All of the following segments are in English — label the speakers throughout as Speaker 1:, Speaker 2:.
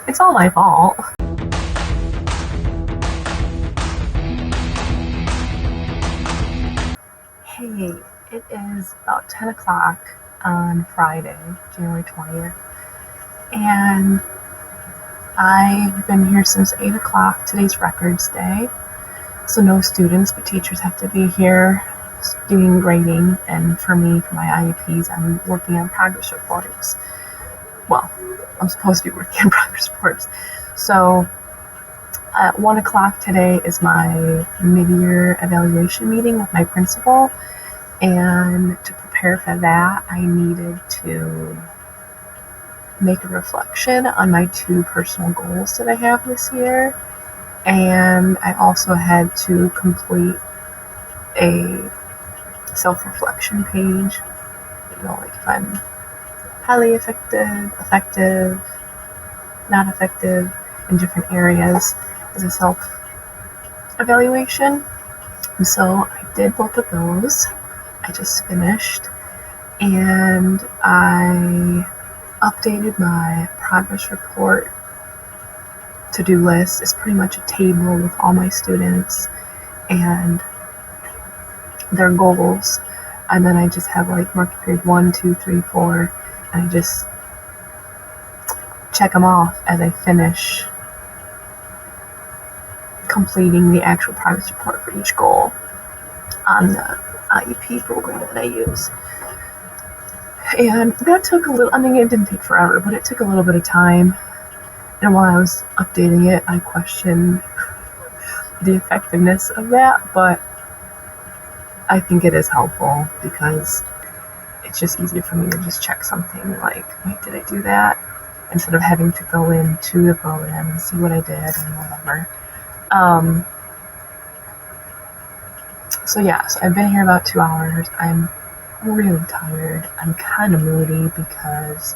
Speaker 1: It's all my fault. Hey, it is about 10 o'clock on Friday, January 20th, and I've been here since 8 o'clock. Today's Records Day, so no students, but teachers have to be here doing grading, and for me, for my IEPs, I'm working on progress reports. Well, I'm supposed to be working on progress reports. So at 1 o'clock today is my mid-year evaluation meeting with my principal, and to prepare for that, I needed to make a reflection on my 2 personal goals that I have this year, and I also had to complete a self-reflection page, like if I'm highly effective, not effective in different areas as a self-evaluation. And so I did both of those. I just finished, and I updated my progress report to-do list. It's pretty much a table with all my students and their goals, and then I just have like marking period 1, 2, 3, 4, and I just check them off as I finish completing the actual progress report for each goal on the IEP program that I use. And that took a little, it didn't take forever, but it took a little bit of time. And while I was updating it, I questioned the effectiveness of that, but I think it is helpful because it's just easier for me to just check something like, wait, did I do that? Instead of having to go into the program and see what I did and whatever. So I've been here about 2 hours. I'm really tired. I'm kind of moody because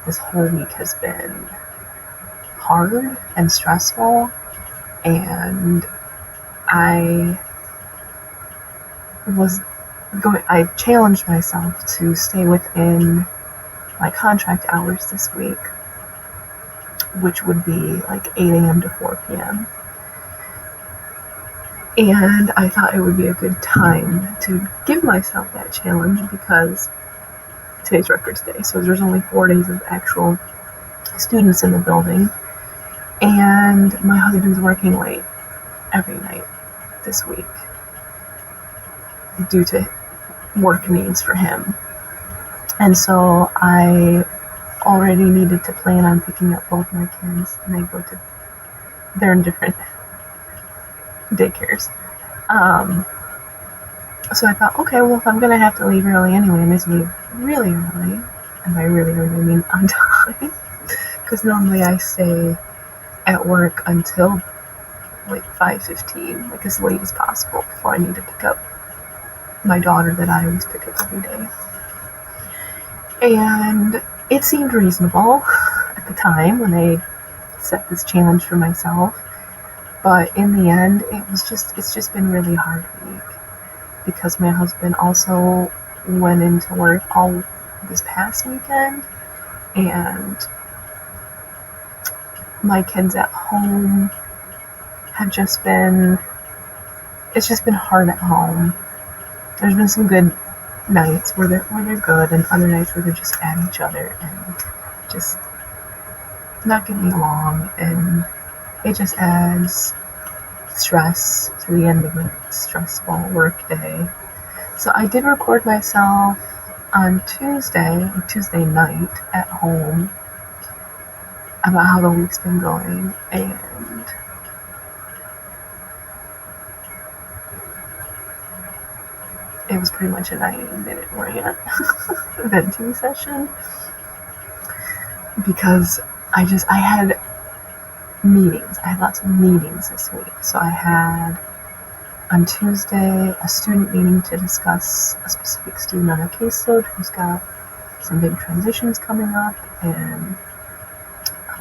Speaker 1: this whole week has been hard and stressful, and I challenged myself to stay within my contract hours this week, which would be like 8 a.m. to 4 p.m. And I thought it would be a good time to give myself that challenge because today's Records Day, so there's only 4 days of actual students in the building, and my husband's working late every night this week due to work needs for him. And so I already needed to plan on picking up both my kids, and they're in different daycares. So I thought, okay, well, if I'm going to have to leave early anyway, I may as well leave really early. And by really early, I mean on time. Because normally I stay at work until like 5:15, like as late as possible before I need to pick up my daughter that I always pick up every day. And it seemed reasonable at the time when I set this challenge for myself. But in the end, it's just been really hard week because my husband also went into work all this past weekend, and my kids at home it's just been hard at home. There's been some good nights where they're good, and other nights where they're just at each other and just not getting along, and it just adds stress to the end of a stressful work day. So I did record myself on Tuesday night at home about how the week's been going, and it was pretty much a 90-minute rant venting session because I had meetings. I had lots of meetings this week. So I had on Tuesday a student meeting to discuss a specific student on a caseload who's got some big transitions coming up and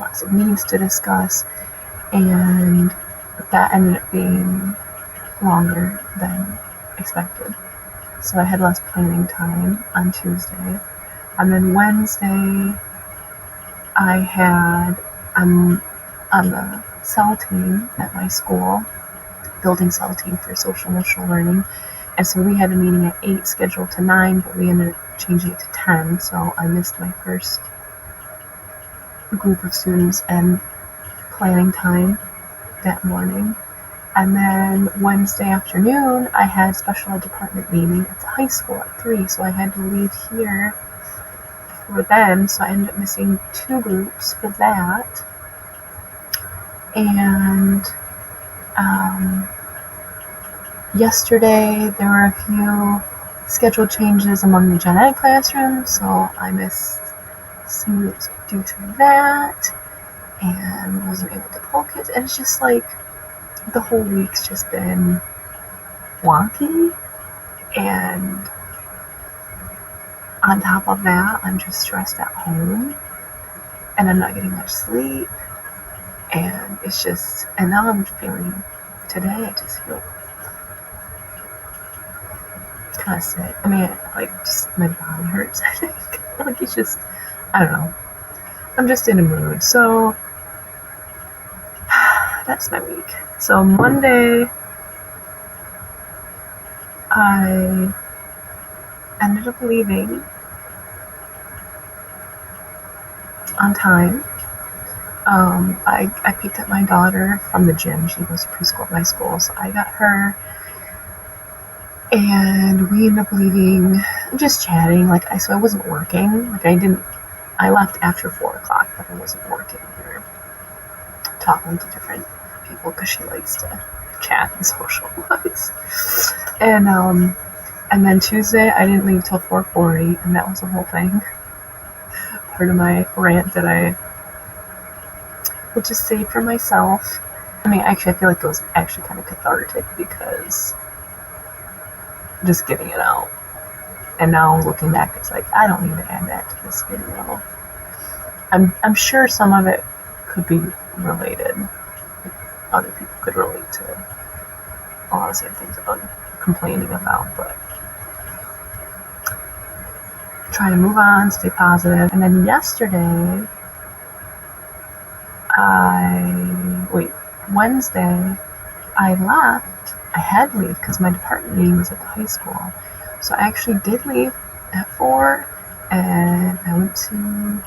Speaker 1: lots of needs to discuss, and that ended up being longer than expected. So I had less planning time on Tuesday. And then Wednesday, I I'm on the cell team at my school, building cell team for social emotional learning. And so we had a meeting at 8 scheduled to 9, but we ended up changing it to 10. So I missed my first group of students and planning time that morning. And then Wednesday afternoon, I had special ed department meeting at the high school at 3. So I had to leave here for then. So I ended up missing 2 groups for that. And yesterday, there were a few schedule changes among the gen ed classrooms, so I missed some groups due to that, and wasn't able to pull kids. And it's just like the whole week's just been wonky, and on top of that, I'm just stressed at home, and I'm not getting much sleep, and it's just, and now I'm feeling, today I just feel kind of sick. I mean, like, just my body hurts, I think. Like, it's just, I don't know. I'm just in a mood. So, that's my week. So, Monday, I ended up leaving on time. I picked up my daughter from the gym. She goes to preschool at my school. So, I got her. And we ended up leaving, just chatting. Like, so I wasn't working. Like, I left after 4 o'clock, but I wasn't working. We were talking to different people because she likes to chat and socialize. And then Tuesday, I didn't leave till 4:40, and that was the whole thing. Part of my rant that I will just save for myself. I mean, actually, I feel like it was actually kind of cathartic because just getting it out. And now looking back, it's like, I don't need to add that to this video. I'm sure some of it could be related. Other people could relate to a lot of the same things I'm complaining about, but trying to move on, stay positive. And then yesterday, Wednesday, I left. I had to leave because my department meeting was at the high school. So I actually did leave at 4, and I went to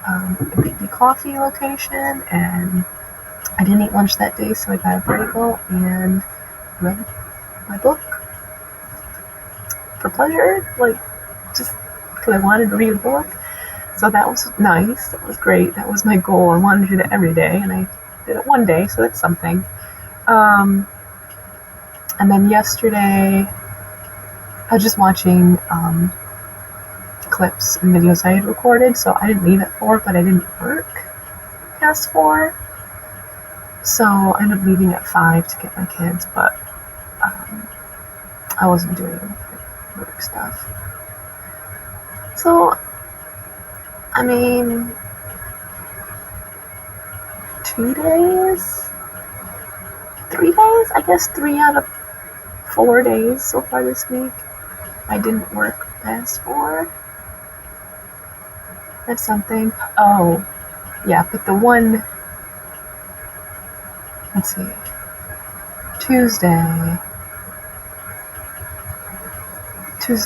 Speaker 1: a Baby Coffee location, and I didn't eat lunch that day, so I got a bagel and read my book for pleasure, like, just because I wanted to read a book. So that was nice. That was great. That was my goal. I wanted to do that every day, and I did it one day, so that's something. And then yesterday, I was just watching clips and videos I had recorded, so I didn't leave at 4, but I didn't work past 4. So I ended up leaving at 5 to get my kids, but I wasn't doing work stuff. So, I mean, 2 days? 3 days? I guess 3 out of 4 days so far this week. I didn't work past 4. That's something. Oh, yeah, but the one, let's see, Tuesday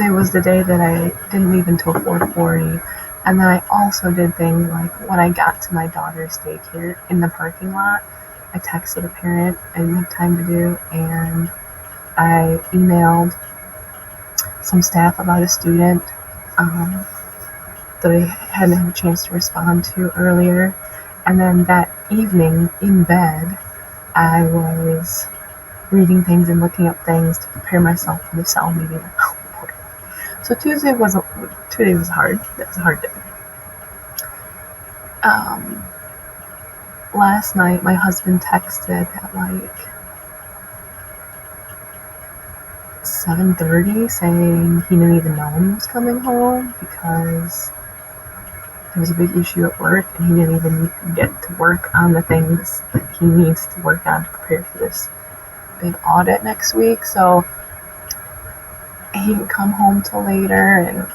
Speaker 1: was the day that I didn't leave until 4:40, and then I also did things like when I got to my daughter's daycare in the parking lot, I texted a parent I didn't have time to do, and I emailed some staff about a student that I hadn't had a chance to respond to earlier. And then that evening in bed, I was reading things and looking up things to prepare myself for the cell meeting. So Tuesday was hard. That was a hard day. Last night, my husband texted at like 7:30 saying he didn't even know when he was coming home because there was a big issue at work, and he didn't even get to work on the things that he needs to work on to prepare for this big audit next week. So he didn't come home till later, and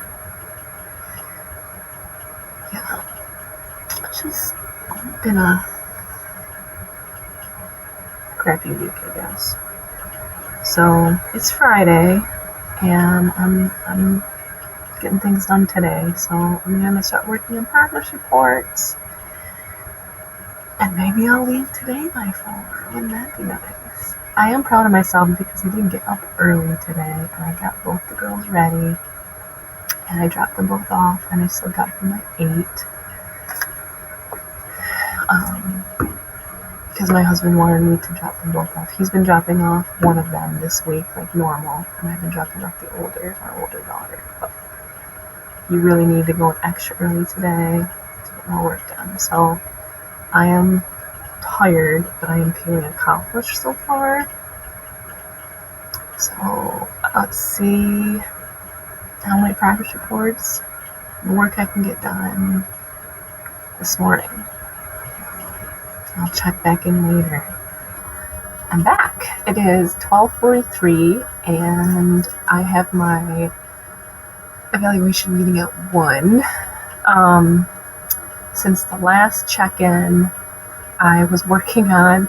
Speaker 1: yeah, it's just been a crappy week, I guess. So it's Friday, and I'm getting things done today. So I'm gonna start working on progress reports, and maybe I'll leave today by 4. Wouldn't that be nice? I am proud of myself because I did get up early today, and I got both the girls ready, and I dropped them both off, and I still got them at 8. Because my husband wanted me to drop them both off. He's been dropping off one of them this week, like normal, and I've been dropping off our older daughter. But you really need to go extra early today to get more work done. So I am tired, but I am feeling accomplished so far. So let's see how many progress reports, the work I can get done this morning. I'll check back in later. I'm back. It is 12:43, and I have my evaluation meeting at 1. Since the last check-in, I was working on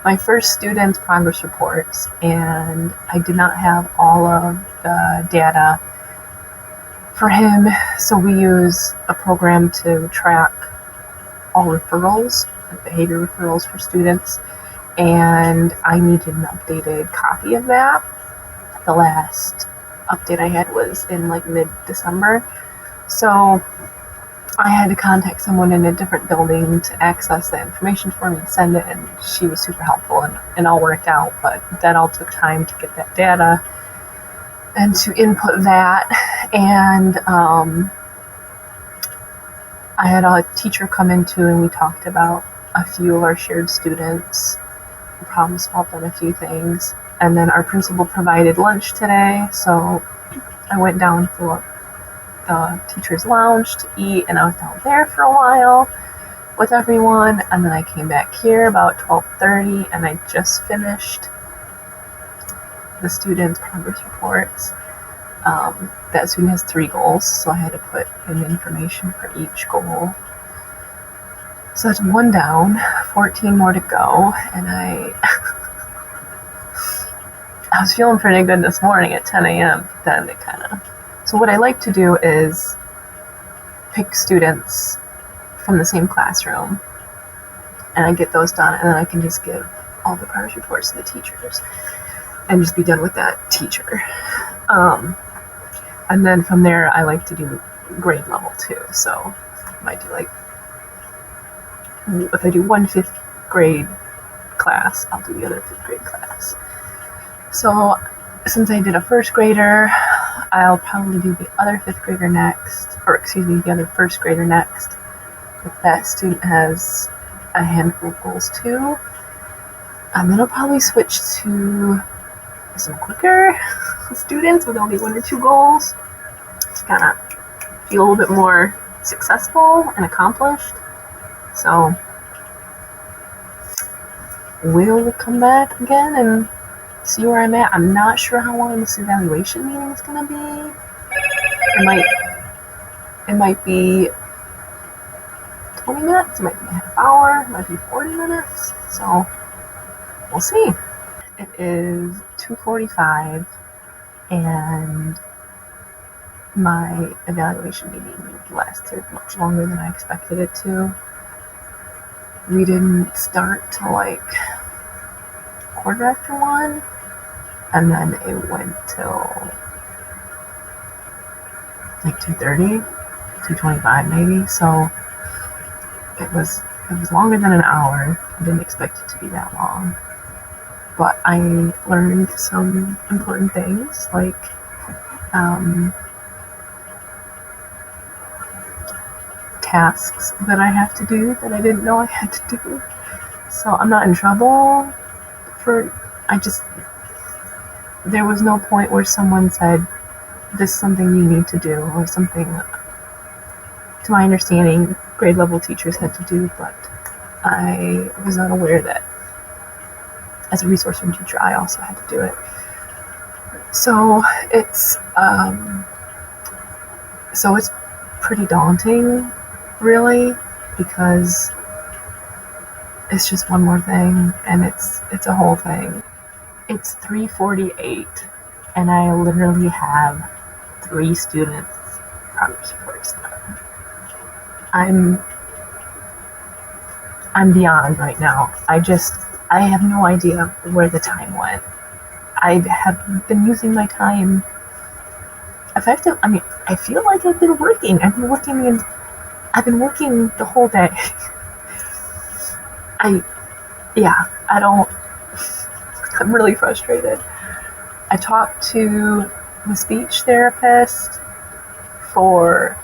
Speaker 1: my first student's progress reports, and I did not have all of the data for him, so we use a program to track all referrals, like behavior referrals for students, and I needed an updated copy of that. The last update I had was in like mid-December, so I had to contact someone in a different building to access that information for me and send it, and she was super helpful, and all worked out, but that all took time to get that data and to input that. And I had a teacher come in too, and we talked about a few of our shared students, problem solved on a few things, and then our principal provided lunch today, so I went down to the teacher's lounge to eat, and I was down there for a while with everyone, and then I came back here about 12:30, and I just finished the students' progress reports. That student has 3 goals, so I had to put in information for each goal. So that's 1 down, 14 more to go, and I was feeling pretty good this morning at 10 a.m., but then it so what I like to do is pick students from the same classroom, and I get those done, and then I can just give all the progress reports to the teachers and just be done with that teacher. And then from there, I like to do grade level too. So I might do if I do 1 5th grade class, I'll do the other 5th grade class. So since I did a 1st grader, I'll probably do the other 5th grader next, the other 1st grader next. If that student has a handful of goals too. And then I'll probably switch to some quicker students with only 1 or 2 goals to kind of feel a little bit more successful and accomplished. So we'll come back again and see where I'm at. I'm not sure how long this evaluation meeting is going to be. It might be 20 minutes, it might be a half hour, it might be 40 minutes. So we'll see. It is 2:45, and my evaluation meeting lasted much longer than I expected it to. We didn't start till like 1:15, and then it went till like 2:30, 2:25 maybe. So it was longer than an hour. I didn't expect it to be that long. But I learned some important things, like tasks that I have to do that I didn't know I had to do. So I'm not in trouble there was no point where someone said, this is something you need to do, or something, to my understanding, grade level teachers had to do, but I was not aware that as a resource room teacher, I also had to do it. So it's pretty daunting, really, because it's just one more thing, and it's a whole thing. It's 3:48, and I literally have 3 students progress reports done. I'm beyond right now. I have no idea where the time went. I have been using my time effective. I mean, I feel like I've been working. I've been working the whole day. I don't. I'm really frustrated. I talked to the speech therapist for,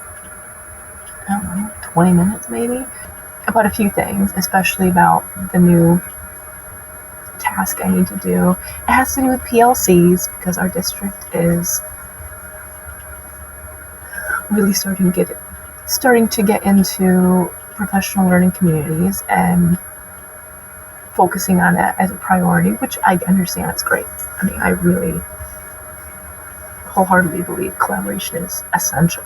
Speaker 1: I don't know, 20 minutes maybe, about a few things, especially about the new task I need to do. It has to do with PLCs because our district is really starting to get into professional learning communities and focusing on it as a priority, which I understand is great. I mean, I really wholeheartedly believe collaboration is essential.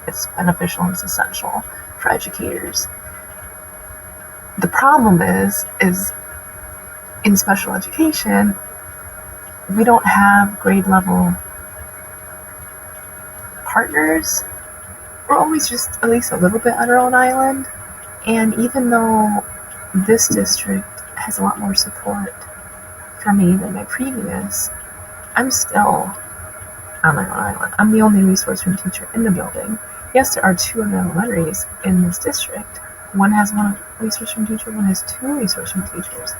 Speaker 1: It's beneficial and it's essential for educators. The problem is in special education, we don't have grade level partners. We're always just at least a little bit on our own island. And even though this district has a lot more support for me than my previous, I'm still on my own island. I'm the only resource room teacher in the building. Yes, there are 2 other elementaries in this district. One has 1 resource room teacher, one has 2 resource room teachers.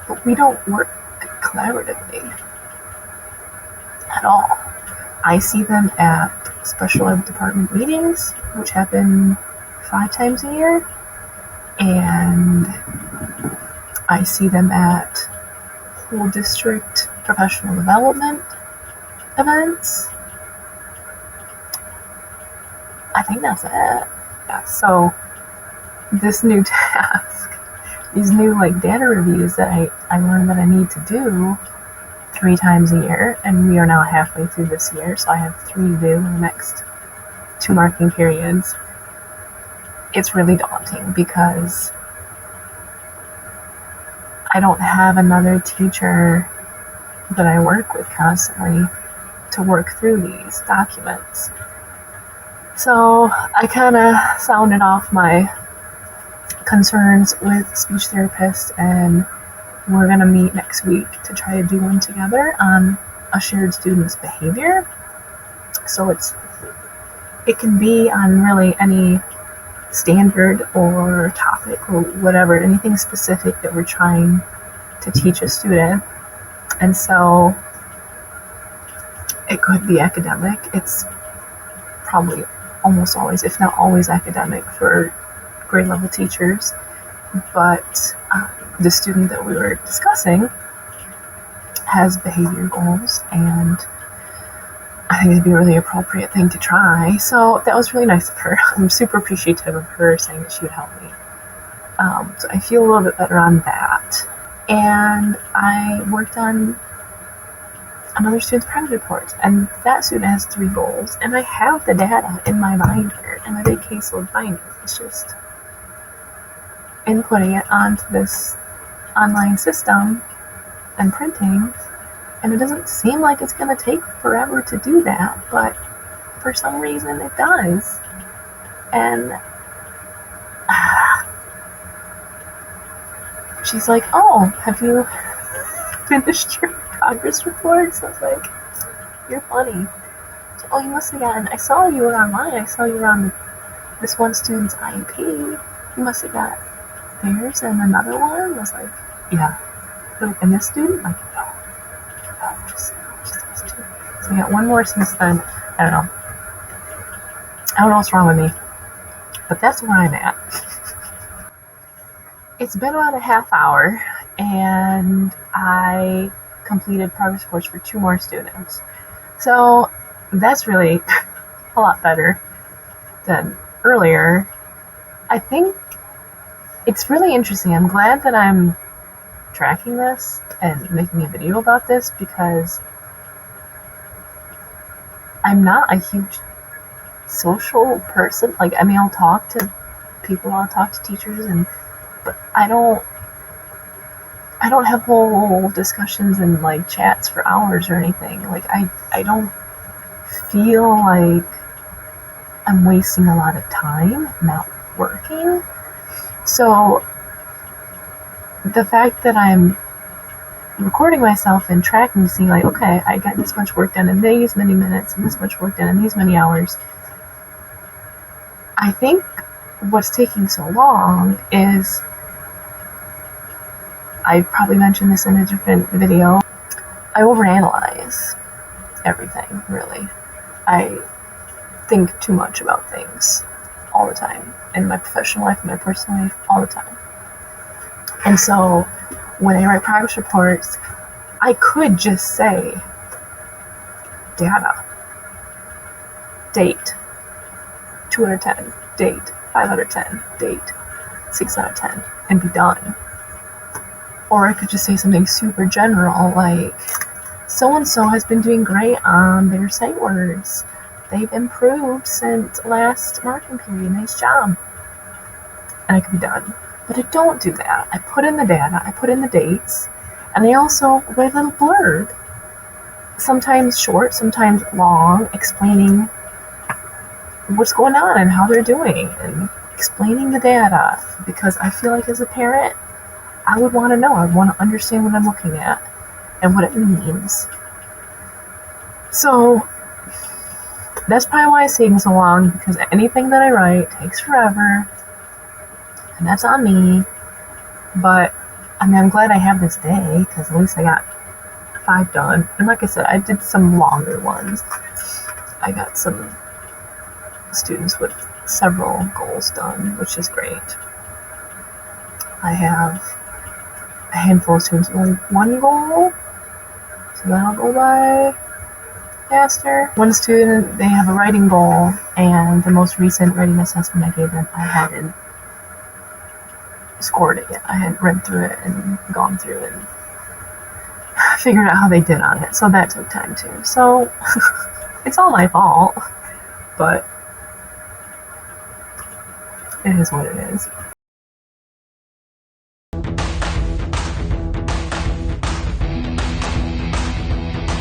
Speaker 1: But we don't work collaboratively at all. I see them at special ed department meetings, which happen 5 times a year, and I see them at whole district professional development events. I think that's it. Yeah, so this new task, these new data reviews that I learned that I need to do 3 times a year, and we are now halfway through this year, so I have 3 to do in the next 2 marking periods. It's really daunting because I don't have another teacher that I work with constantly to work through these documents. So I kind of sounded off my concerns with speech therapists, and we're going to meet next week to try to do one together on a shared student's behavior. So it can be on really any standard or topic or whatever, anything specific that we're trying to teach a student. And so it could be academic. It's probably almost always, if not always, academic for grade level teachers. But the student that we were discussing has behavior goals, and I think it'd be a really appropriate thing to try. So that was really nice of her. I'm super appreciative of her saying that she would help me. So I feel a little bit better on that. And I worked on another student's progress report, and that student has 3 goals, and I have the data in my binder, in my big caseload binder. It's just inputting it onto this online system and printing, and it doesn't seem like it's going to take forever to do that, but for some reason it does. And she's like, "Oh, have you finished your progress reports?" I was like, "You're funny." So, "Oh, you must have gotten, I saw you were online, I saw you were on this one student's IEP. You must have got theirs and another one." I was like, "Yeah." And this student? Like, no, just these 2. So we got 1 more since then. I don't know what's wrong with me, but that's where I'm at. It's been about a half hour, and I completed progress reports for 2 more students. So that's really a lot better than earlier. I think it's really interesting. I'm glad that I'm tracking this and making a video about this, because I'm not a huge social person. I'll talk to people, I'll talk to teachers, but I don't have whole discussions and like chats for hours or anything. Like I don't feel like I'm wasting a lot of time not working. So the fact that I'm recording myself and tracking, seeing like, okay, I got this much work done in these many minutes and this much work done in these many hours. I think what's taking so long is, I probably mentioned this in a different video, I overanalyze everything, really. I think too much about things all the time, in my professional life, in my personal life, all the time. And so when I write progress reports, I could just say data, date, 2 out of 10, date, 5 out of 10, date, 6 out of 10, and be done. Or I could just say something super general like, so-and-so has been doing great on their sight words. They've improved since last marking period. Nice job. And I could be done. But I don't do that. I put in the data, I put in the dates, and I also write a little blurb, sometimes short, sometimes long, explaining what's going on and how they're doing, and explaining the data, because I feel like as a parent, I would want to know. I want to understand what I'm looking at and what it means. So that's probably why it's taking so long, because anything that I write takes forever, and that's on me. But I mean, I'm glad I have this day, because at least I got 5 done. And like I said, I did some longer ones. I got some students with several goals done, which is great. I have a handful of students with only 1 goal, so that'll go by faster. One student, they have a writing goal, and the most recent writing assessment I gave them, I hadn't scored it yet. I hadn't read through it and gone through it and figured out how they did on it, so that took time too. So it's all my fault, but it is what it is.